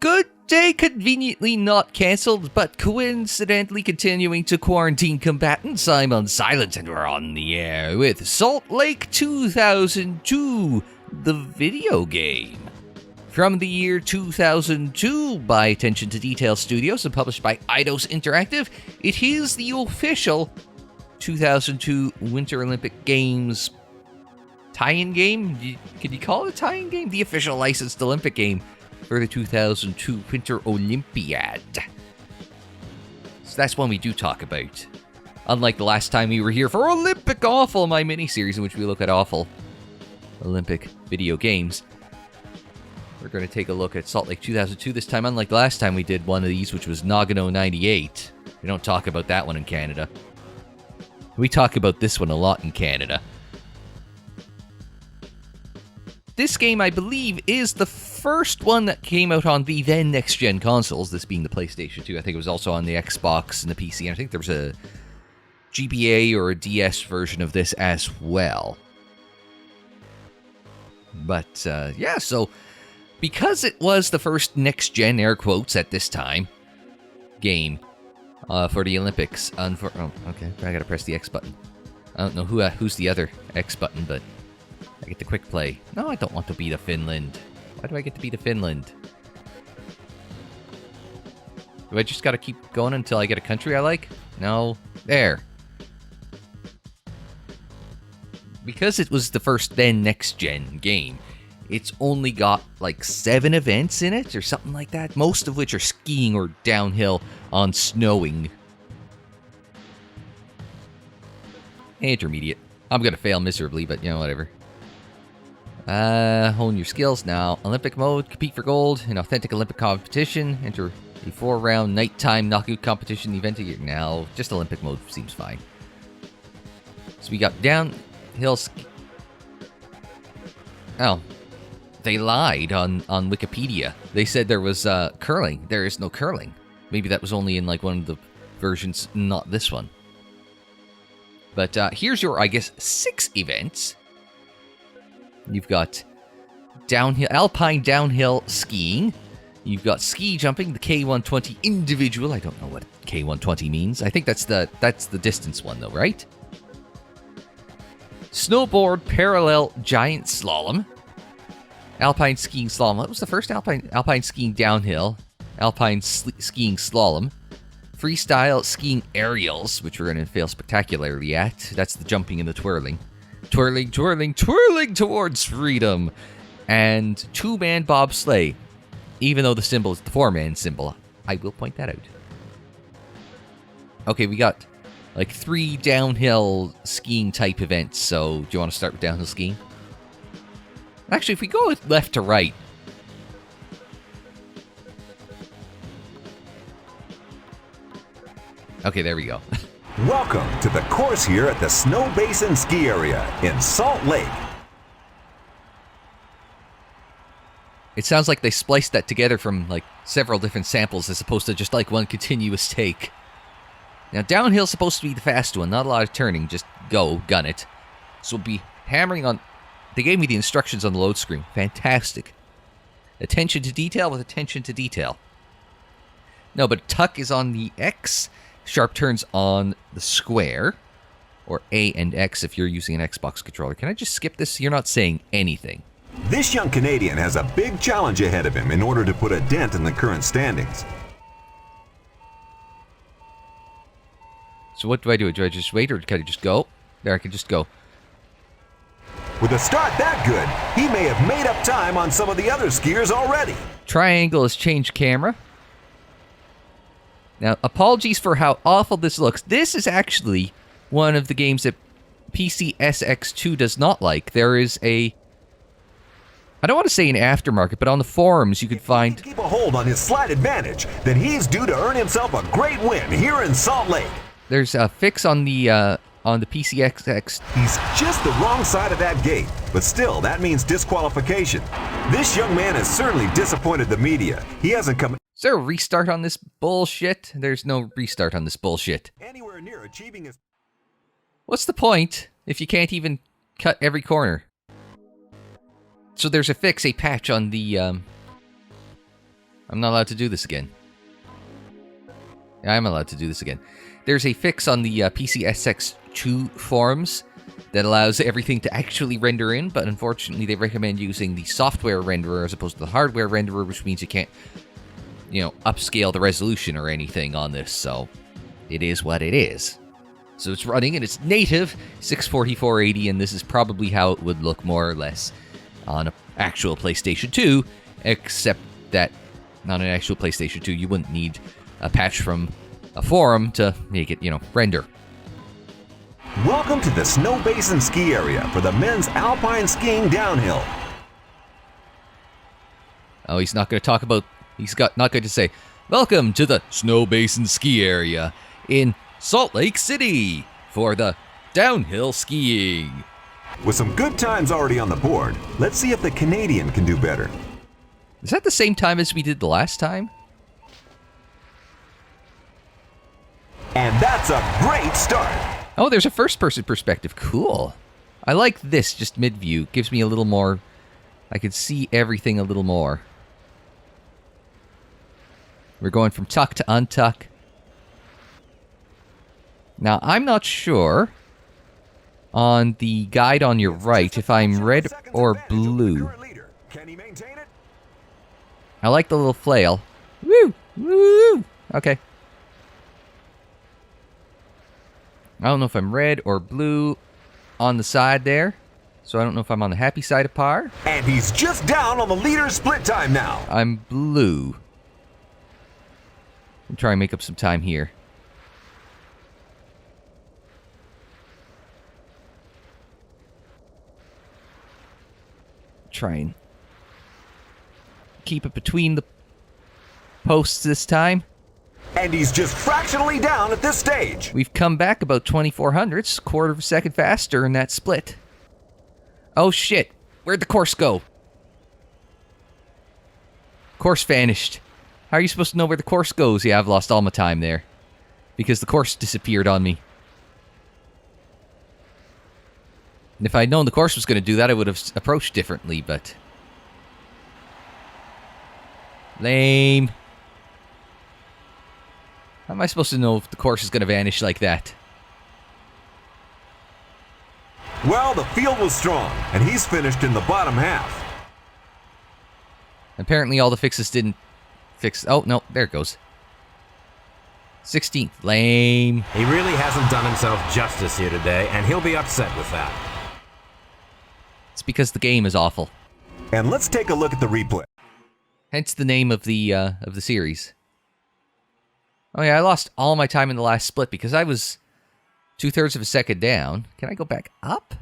Good day, conveniently not cancelled, but coincidentally continuing to quarantine combatants. I'm Unsilent, and we're on the air with Salt Lake 2002, the video game. From the year 2002 by Attention to Detail Studios and published by Eidos Interactive, it is the official 2002 Winter Olympic Games tie-in game? Can you call it a tie-in game? The official licensed Olympic game for the 2002 Winter Olympiad. So that's one we do talk about. Unlike the last time we were here for Olympic Offal, my mini-series in which we look at awful Olympic video games. We're going to take a look at Salt Lake 2002 this time, unlike the last time we did one of these, which was Nagano 98. We don't talk about that one in Canada. We talk about this one a lot in Canada. This game, I believe, is the first one that came out on the then next-gen consoles, this being the PlayStation 2. I think it was also on the Xbox and the PC, and I think there was a GBA or a DS version of this as well. But, yeah, so because it was the first next-gen, air quotes, at this time, game for the Olympics, oh, okay, I gotta press the X button. I don't know who's the other X button, but I get the quick play. No, I don't want to beat a Finland. Why do I get to beat a Finland? Do I just gotta keep going until I get a country I like? No. There. Because it was the first then next-gen game, it's only got like 7 events in it or something like that, most of which are skiing or downhill on snowing. Intermediate. I'm gonna fail miserably, but you know, whatever. Hone your skills now. Olympic mode, compete for gold in authentic Olympic competition. Enter a 4-round nighttime knockout competition event a year. Now, just Olympic mode seems fine. So we got downhill Oh. They lied on Wikipedia. They said there was curling. There is no curling. Maybe that was only in like one of the versions, not this one. But here's your, I guess, 6 events. You've got alpine downhill skiing. You've got ski jumping, the K120 individual. I don't know what K120 means. I think that's the distance one though, right? Snowboard parallel giant slalom. Alpine skiing slalom. What was the first alpine skiing downhill? Alpine skiing slalom. Freestyle skiing aerials, which we're going to fail spectacularly at. That's the jumping and the twirling. Twirling, twirling, twirling towards freedom. And 2-man bobsleigh. Even though the symbol is the 4-man symbol. I will point that out. Okay, we got like 3 downhill skiing type events. So, do you want to start with downhill skiing? Actually, if we go left to right. Okay, there we go. Welcome to the course here at the Snow Basin Ski Area in Salt Lake. It sounds like they spliced that together from like several different samples as opposed to just like one continuous take. Now, downhill's supposed to be the fast one, not a lot of turning, just go, gun it. So we'll be hammering on. They gave me the instructions on the load screen. Fantastic. Attention to detail with attention to detail. No, but tuck is on the X. Sharp turns on the square. Or A and X if you're using an Xbox controller. Can I just skip this? You're not saying anything. This young Canadian has a big challenge ahead of him in order to put a dent in the current standings. So what do I do? Do I just wait or can I just go? There, I can just go. With a start that good, he may have made up time on some of the other skiers already. Triangle has changed camera. Now, apologies for how awful this looks. This is actually one of the games that PCSX2 does not like. There is a... I don't want to say an aftermarket, but on the forums you could find... If he can keep a hold on his slight advantage, then he's due to earn himself a great win here in Salt Lake. There's a fix on the PCXX. He's just the wrong side of that gate, but still, that means disqualification. This young man has certainly disappointed the media. He hasn't come... Is there a restart on this bullshit? There's no restart on this bullshit. Anywhere near achieving his... What's the point if you can't even cut every corner? So there's a fix, a patch on the I'm not allowed to do this again. Yeah, I'm allowed to do this again. There's a fix on the PCSX2 forums that allows everything to actually render in, but unfortunately they recommend using the software renderer as opposed to the hardware renderer, which means you can't, you know, upscale the resolution or anything on this, so it is what it is. So it's running and it's native 640-480, and this is probably how it would look more or less on an actual PlayStation 2, except that on an actual PlayStation 2 you wouldn't need a patch from a forum to make it, you know, render. Welcome to the Snow Basin Ski Area for the men's alpine skiing downhill. Oh, he's not going to talk about... not going to say, welcome to the Snow Basin Ski Area in Salt Lake City for the downhill skiing. With some good times already on the board, let's see if the Canadian can do better. Is that the same time as we did the last time? And that's a great start. Oh, there's a first-person perspective. Cool. I like this, just mid-view. Gives me a little more... I can see everything a little more. We're going from tuck to untuck. Now, I'm not sure on the guide on your right if I'm red or blue. I like the little flail. Woo! Woo! Okay. I don't know if I'm red or blue on the side there. So I don't know if I'm on the happy side of par. And he's just down on the leader split time now. I'm blue. I'm trying to make up some time here. Try and keep it between the posts this time. And he's just fractionally down at this stage. We've come back about 2400ths, quarter of a second faster in that split. Oh shit, where'd the course go? Course vanished. How are you supposed to know where the course goes? Yeah, I've lost all my time there. Because the course disappeared on me. And if I'd known the course was going to do that, I would have approached differently, but... Lame. How am I supposed to know if the course is going to vanish like that? Well, the field was strong, and he's finished in the bottom half. Apparently all the fixes didn't fix... Oh, no, there it goes. 16th. Lame. He really hasn't done himself justice here today, and he'll be upset with that. It's because the game is awful. And let's take a look at the replay. Hence the name of the series. Oh yeah, I lost all my time in the last split because I was 2/3 of a second down. Can I go back up?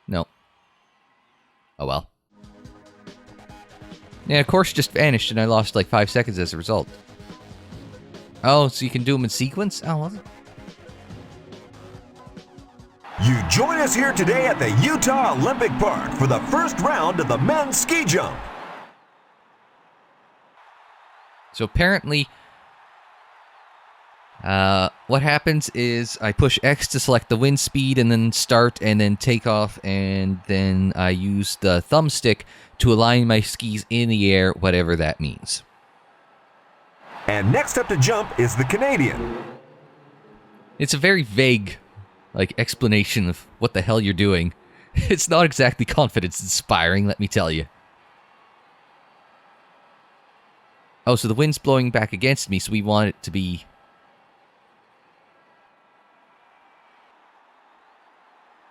No. Oh well. Yeah, of course just vanished and I lost like 5 seconds as a result. Oh, so you can do them in sequence? Oh, well. You join us here today at the Utah Olympic Park for the first round of the men's ski jump. So apparently... what happens is I push X to select the wind speed and then start and then take off, and then I use the thumbstick to align my skis in the air, whatever that means. And next up to jump is the Canadian. It's a very vague, like, explanation of what the hell you're doing. It's not exactly confidence-inspiring, let me tell you. Oh, so the wind's blowing back against me, so we want it to be...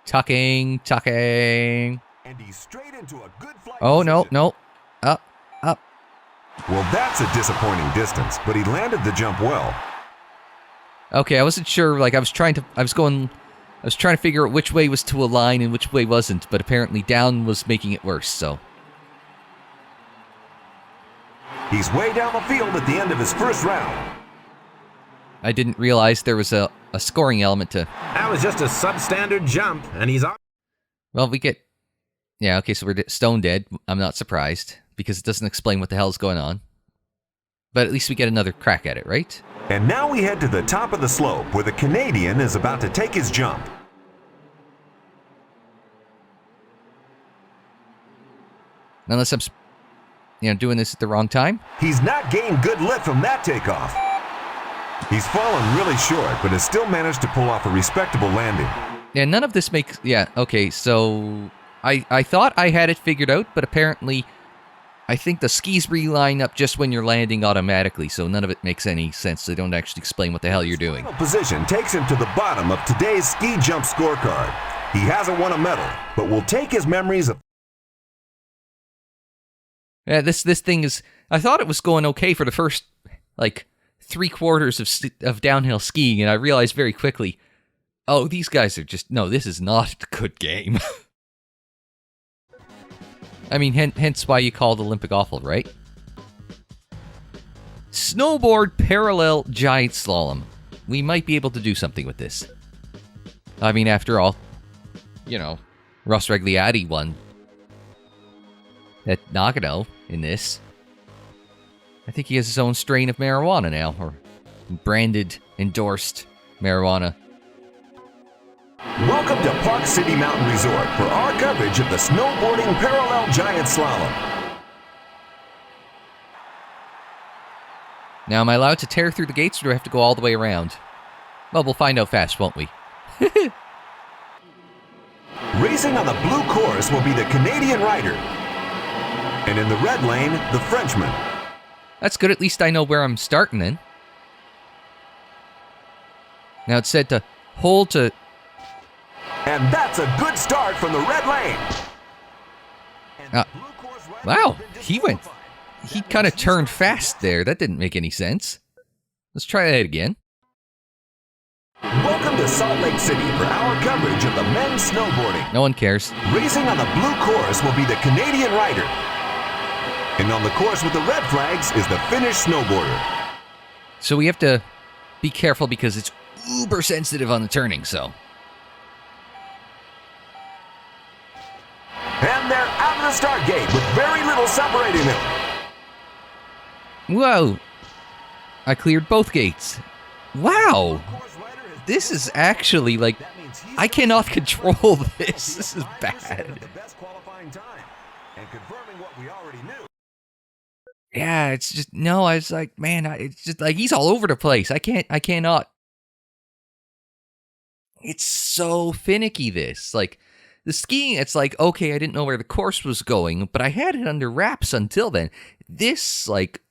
Tucking. And he's straight into a good flight Oh, position. no. Up. Well, that's a disappointing distance, but he landed the jump well. Okay, I wasn't sure, like, I was trying to figure out which way was to align and which way wasn't, but apparently down was making it worse, so. He's way down the field at the end of his first round. I didn't realize there was a scoring element to... That was just a substandard jump, and he's on. Well, we get... Yeah, okay, so we're stone dead. I'm not surprised, because it doesn't explain what the hell's going on. But at least we get another crack at it, right? And now we head to the top of the slope, where the Canadian is about to take his jump. Unless I'm... doing this at the wrong time. He's not gained good lift from that takeoff. He's fallen really short, but has still managed to pull off a respectable landing. Yeah, none of this makes... Yeah, okay, so... I thought I had it figured out, but apparently... I think the skis reline up just when you're landing automatically, so none of it makes any sense. They don't actually explain what the hell you're doing. Position takes him to the bottom of today's ski jump scorecard. He hasn't won a medal, but will take his memories of... Yeah, this thing is... I thought it was going okay for the first, like, 3/4 of downhill skiing, and I realized very quickly, oh, these guys are just... No, this is not a good game. I mean, hence why you called Olympic Offal, right? Snowboard parallel giant slalom. We might be able to do something with this. I mean, after all, Ross Regliati won at Nagano in this. I think he has his own strain of marijuana now, or branded, endorsed marijuana. Welcome to Park City Mountain Resort for our coverage of the snowboarding parallel giant slalom. Now, am I allowed to tear through the gates, or do I have to go all the way around? Well, we'll find out fast, won't we? Racing on the blue course will be the Canadian rider. And in the red lane, the Frenchman. That's good, at least I know where I'm starting then. Now it's said to hold to... And that's a good start from the red lane. Wow, he kind of turned fast there. That didn't make any sense. Let's try that again. Welcome to Salt Lake City for our coverage of the men's snowboarding. No one cares. Racing on the blue course will be the Canadian rider. And on the course with the red flags is the Finnish snowboarder. So we have to be careful because it's uber sensitive on the turning, so... And they're out of the start gate with very little separating them. Whoa! I cleared both gates. Wow! This is actually, like, I cannot control this. This is bad. Yeah, it's just, no, I was like, man, it's just, like, he's all over the place. I cannot. It's so finicky, this. Like, the skiing, it's like, okay, I didn't know where the course was going, but I had it under wraps until then. This, like,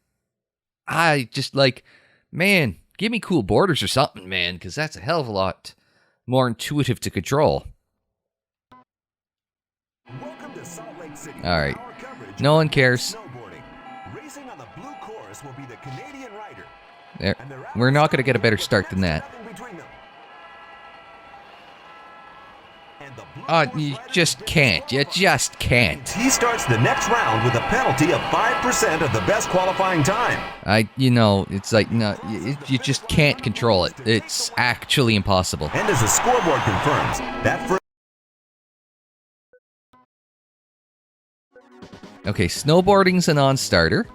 I just, like, man, give me cool borders or something, man, because that's a hell of a lot more intuitive to control. All right. No one cares. There. We're not going to get a better start than that. You just can't. You just can't. He starts the next round with a penalty of 5% of the best qualifying time. It's like, no, you just can't control it. It's actually impossible. And as the scoreboard confirms, that first... Okay, snowboarding's a non-starter.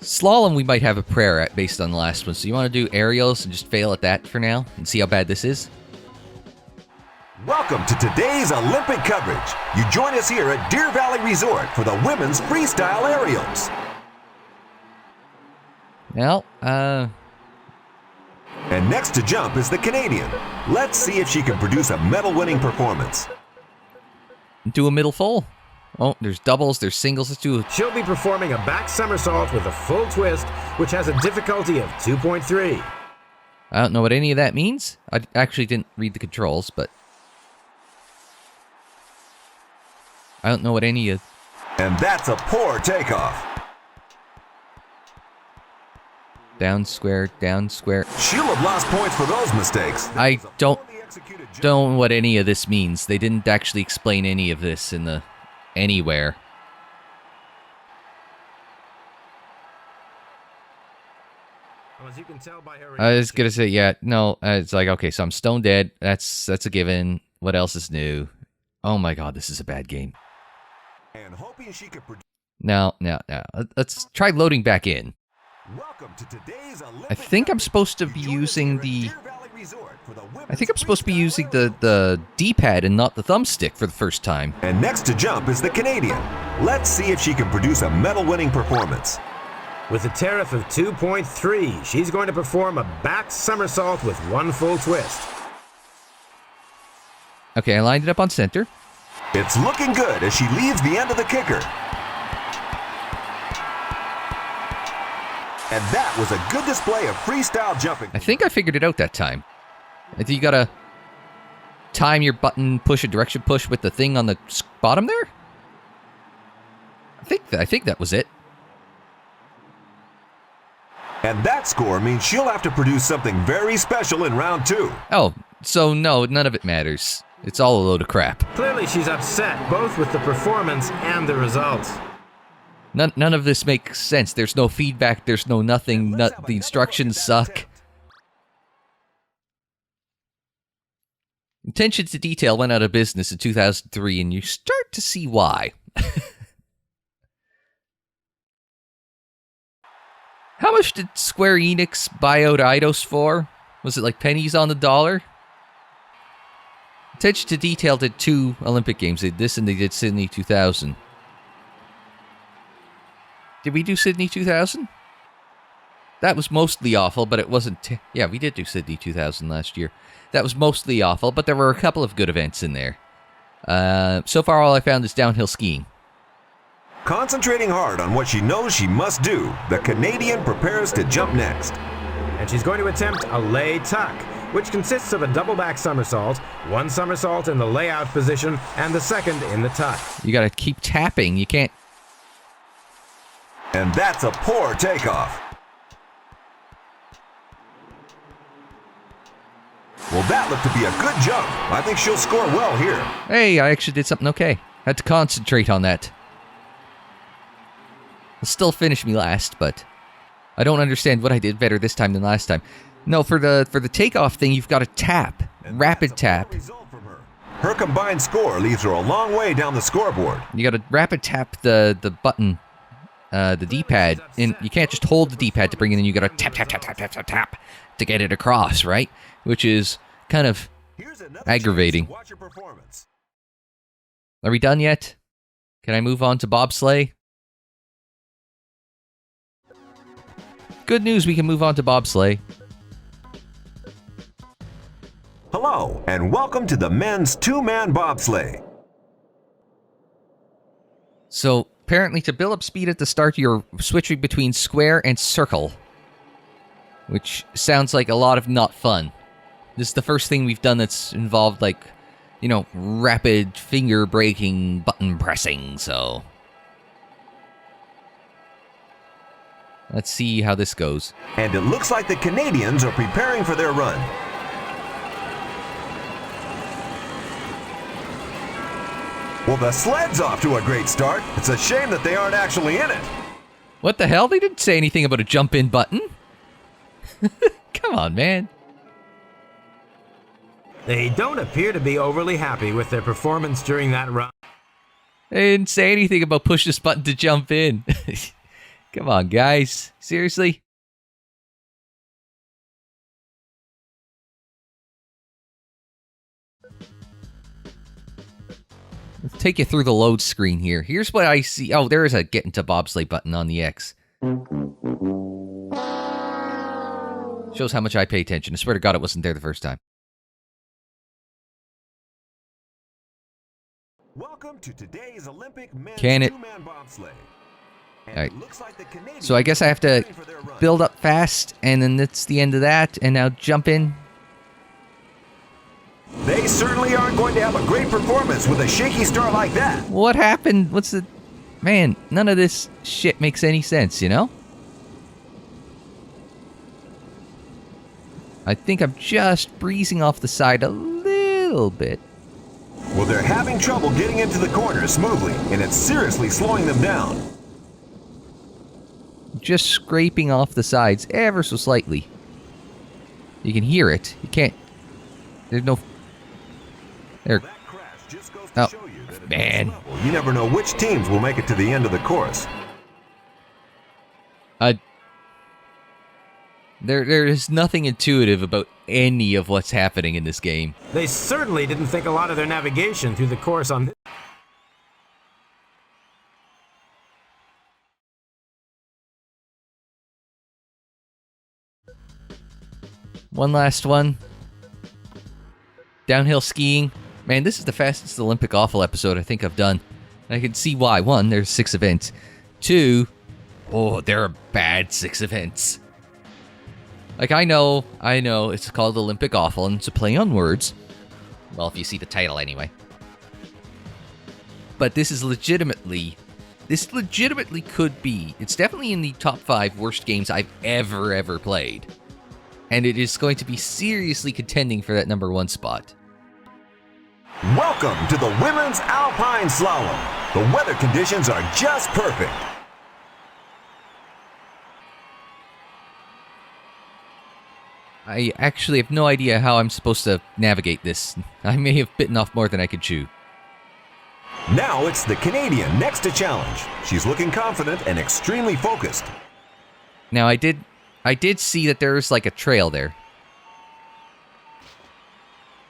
Slalom, we might have a prayer at based on the last one. So you want to do aerials and just fail at that for now and see how bad this is? Welcome to today's Olympic coverage. You join us here at Deer Valley Resort for the women's freestyle aerials. Well, And next to jump is the Canadian. Let's see if she can produce a medal-winning performance. Do a middle full. Oh, there's doubles, there's singles, let's do... She'll be performing a back somersault with a full twist, which has a difficulty of 2.3. I don't know what any of that means. I actually didn't read the controls, but... I don't know what any of... And that's a poor takeoff. Down square, down square... She'll have lost points for those mistakes. I don't know what any of this means. They didn't actually explain any of this in the... anywhere. Well, as you can tell by her I was gonna say, yeah, no, it's like, okay, so I'm stone dead. That's a given. What else is new? Oh my god, this is a bad game. And hoping she could No. Let's try loading back in. Welcome to today's Olympic I think I'm supposed to be using the... I think I'm supposed to be using the D-pad and not the thumbstick for the first time. And next to jump is the Canadian. Let's see if she can produce a medal-winning performance. With a tariff of 2.3, she's going to perform a back somersault with one full twist. Okay, I lined it up on center. It's looking good as she leaves the end of the kicker. And that was a good display of freestyle jumping. I think I figured it out that time. I think you gotta time your button push, a direction push with the thing on the bottom there. I think that was it. And that score means she'll have to produce something very special in round 2. Oh, so no, none of it matters. It's all a load of crap. Clearly she's upset, both with the performance and the results. None of this makes sense. There's no feedback, there's no nothing, the instructions suck. Attention to detail went out of business in 2003, and you start to see why. How much did Square Enix buy out Eidos for? Was it like pennies on the dollar? Attention to detail did 2 Olympic Games. They did this and they did Sydney 2000. Did we do Sydney 2000? That was mostly awful, but it wasn't... yeah, we did do Sydney 2000 last year. That was mostly awful, but there were a couple of good events in there. So far, all I found is downhill skiing. Concentrating hard on what she knows she must do, the Canadian prepares to jump next. And she's going to attempt a lay tuck, which consists of a double back somersault, one somersault in the layout position, and the second in the tuck. You gotta keep tapping, you can't... And that's a poor takeoff. Well, that looked to be a good jump. I think she'll score well here. Hey, I actually did something okay. Had to concentrate on that. It'll still finish me last, but I don't understand what I did better this time than last time. No, for the takeoff thing, you've got to tap. Rapid tap. Her combined score leaves her a long way down the scoreboard. You got to rapid tap the button, the D-pad, and you can't just hold the D-pad to bring it in. You got to tap, tap, tap, tap, tap, tap, tap to get it across, right? Which is kind of aggravating. Are we done yet? Can I move on to bobsleigh? Good news, we can move on to bobsleigh. Hello, and welcome to the men's 2-man bobsleigh. So, apparently to build up speed at the start, you're switching between square and circle. Which sounds like a lot of not fun. This is the first thing we've done that's involved, like, you know, rapid finger-breaking button pressing, so... let's see how this goes. And it looks like the Canadians are preparing for their run. Well, the sled's off to a great start. It's a shame that they aren't actually in it. What the hell? They didn't say anything about a jump-in button. Come on, man. They don't appear to be overly happy with their performance during that run. They didn't say anything about push this button to jump in. Come on, guys. Seriously? Let's take you through the load screen here. Here's what I see. Oh, there is a get into bobsleigh button on the X. Shows how much I pay attention. I swear to God it wasn't there the first time. Welcome to today's Olympic men's Can it? 2-man bobsleigh. Alright. So I guess I have to build up fast, and then that's the end of that, and now jump in. They certainly aren't going to have a great performance with a shaky start like that. What happened? What's the... Man, none of this shit makes any sense, you know? I think I'm just breezing off the side a little bit. Well, they're having trouble getting into the corners smoothly, and it's seriously slowing them down. Just scraping off the sides ever so slightly. You can hear it. You can't... There's no... There... Oh, man. You never know which teams will make it to the end of the course. There is nothing intuitive about any of what's happening in this game. They certainly didn't think a lot of their navigation through the course on this. One last one. Downhill skiing. Man, this is the fastest Olympic Offal episode I think I've done. I can see why. 1, there's 6 events. 2, oh, there are bad 6 events. Like, I know, it's called Olympic Offal, and it's a play on words. Well, if you see the title anyway. But this legitimately could be, it's definitely in the top 5 worst games I've ever played. And it is going to be seriously contending for that #1 spot. Welcome to the Women's Alpine Slalom. The weather conditions are just perfect. I actually have no idea how I'm supposed to navigate this. I may have bitten off more than I could chew. Now it's the Canadian next to challenge. She's looking confident and extremely focused. Now I did see that there's like a trail there.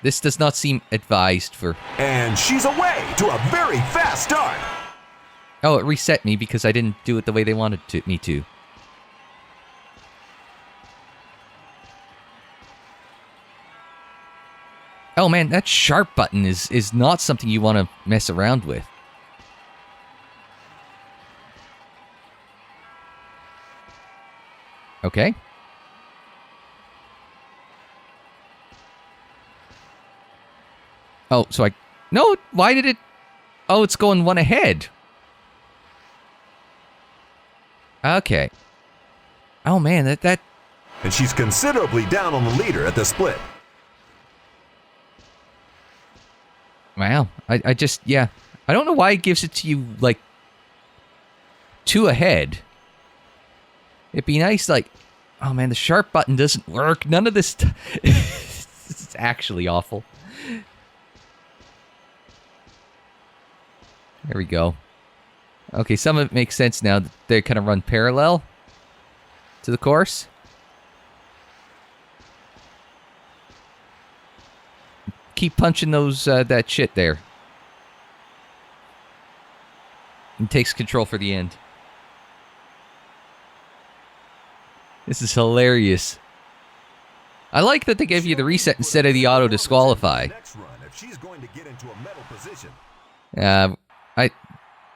This does not seem advised for... And she's away to a very fast start. Oh, it reset me because I didn't do it the way they wanted me to. Oh man, that sharp button is not something you want to mess around with. Okay. Oh, so no, why did it... Oh, it's going one ahead. Okay. Oh man, that... And she's considerably down on the leader at the split. Wow. I just, yeah. I don't know why it gives it to you, like, 2 ahead. It'd be nice, like... Oh man, the sharp button doesn't work. None of this... This is actually awful. There we go. Okay, some of it makes sense now that they kind of run parallel to the course. Keep punching those that shit there. And takes control for the end. This is hilarious. I like that they gave you the reset instead of the auto disqualify.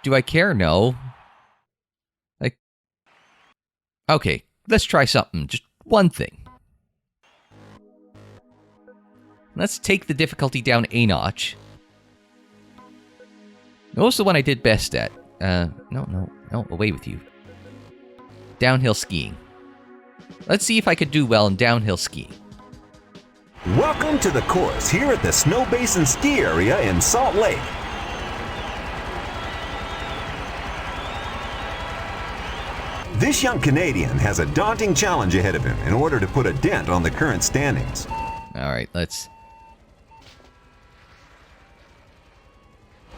Do I care? No. Like, okay, let's try something. Just one thing. Let's take the difficulty down a notch. What was the one I did best at? No, away with you. Downhill skiing. Let's see if I could do well in downhill skiing. Welcome to the course here at the Snow Basin Ski Area in Salt Lake. This young Canadian has a daunting challenge ahead of him in order to put a dent on the current standings. All right, let's...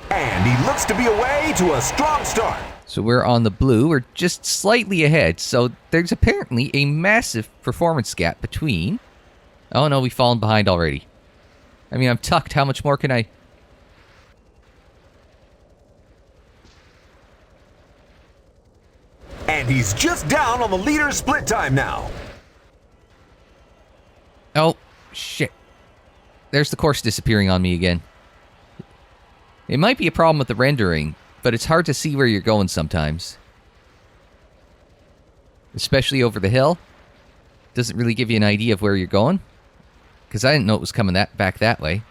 And he looks to be away to a strong start. So we're on the blue. We're just slightly ahead. So there's apparently a massive performance gap between... Oh no, we've fallen behind already. I mean, I'm tucked. How much more can I... And he's just down on the leader's split time now. Oh, shit. There's the course disappearing on me again. It might be a problem with the rendering, but it's hard to see where you're going sometimes. Especially over the hill. Doesn't really give you an idea of where you're going. Because I didn't know it was coming back that way.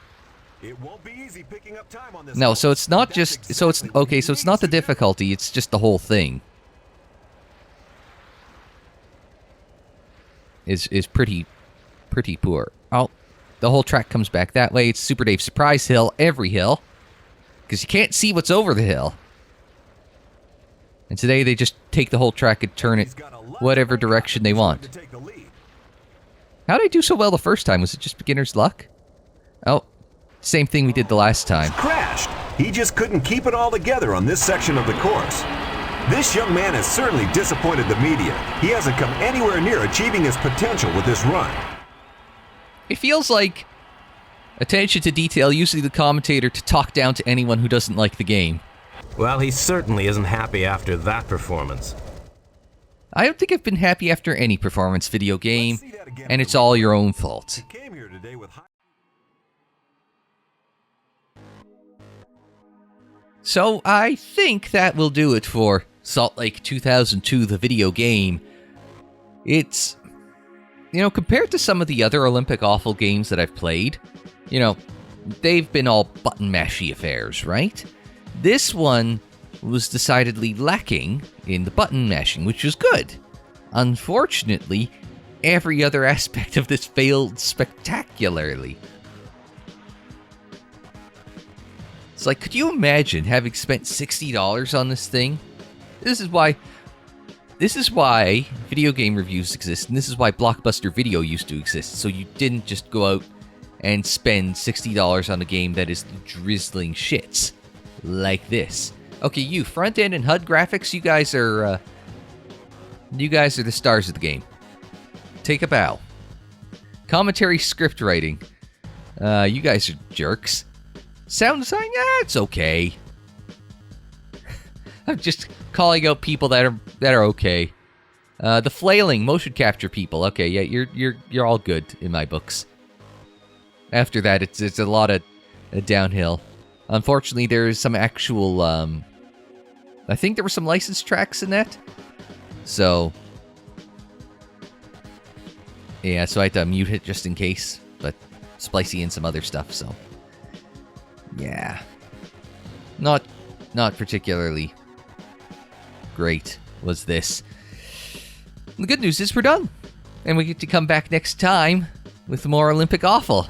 It won't be easy picking up time on this. No, so it's not just... So it's... Okay, so it's not the difficulty, it's just the whole thing. Is pretty poor. Oh, the whole track comes back that way. It's Super Dave Surprise Hill, every hill. Because you can't see what's over the hill. And today they just take the whole track and turn it whatever direction they want. How did I do so well the first time? Was it just beginner's luck? Oh, same thing we did the last time. Crashed. He just couldn't keep it all together on this section of the course. This young man has certainly disappointed the media. He hasn't come anywhere near achieving his potential with this run. It feels like attention to detail, usually the commentator to talk down to anyone who doesn't like the game. Well, he certainly isn't happy after that performance. I don't think I've been happy after any performance video game, and it's all your own fault. He came here today with So I think that will do it for Salt Lake 2002, the video game. It's, compared to some of the other Olympic Offal games that I've played, they've been all button mashy affairs, right? This one was decidedly lacking in the button mashing, which was good. Unfortunately, every other aspect of this failed spectacularly. It's like, could you imagine having spent $60 on this thing? This is why video game reviews exist, and this is why Blockbuster Video used to exist, so you didn't just go out and spend $60 on a game that is drizzling shits like this. Okay, you front end and HUD graphics, you guys are the stars of the game. Take a bow. Commentary script writing, you guys are jerks. Sound design, it's okay. I'm just calling out people that are okay. The flailing motion capture people, okay, yeah, you're all good in my books. After that, it's a lot of downhill. Unfortunately, there is some actual, I think there were some licensed tracks in that. So, yeah, so I had to mute it just in case, but splicey in some other stuff, so. Yeah. Not particularly great was this. The good news is we're done. And we get to come back next time with more Olympic Offal.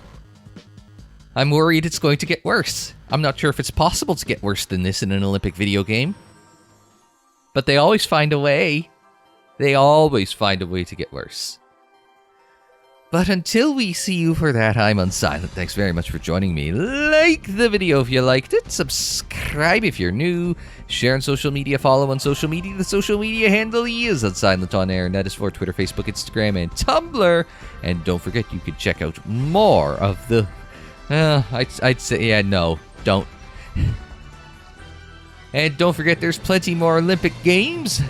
I'm worried it's going to get worse. I'm not sure if it's possible to get worse than this in an Olympic video game. But they always find a way. They always find a way to get worse. But until we see you for that, I'm Unsilent. Thanks very much for joining me. Like the video if you liked it. Subscribe if you're new. Share on social media. Follow on social media. The social media handle is Unsilent on air. And that is for Twitter, Facebook, Instagram, and Tumblr. And don't forget, you can check out more of the... I'd say, yeah, no, don't. And don't forget, there's plenty more Olympic games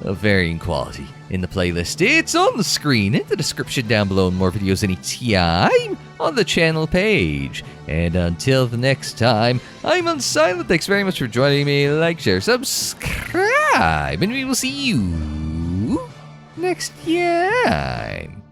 of varying quality in the playlist. It's on the screen, in the description down below, and more videos anytime on the channel page. And until the next time, I'm Unsilent. Thanks very much for joining me. Like, share, subscribe, and we will see you next time.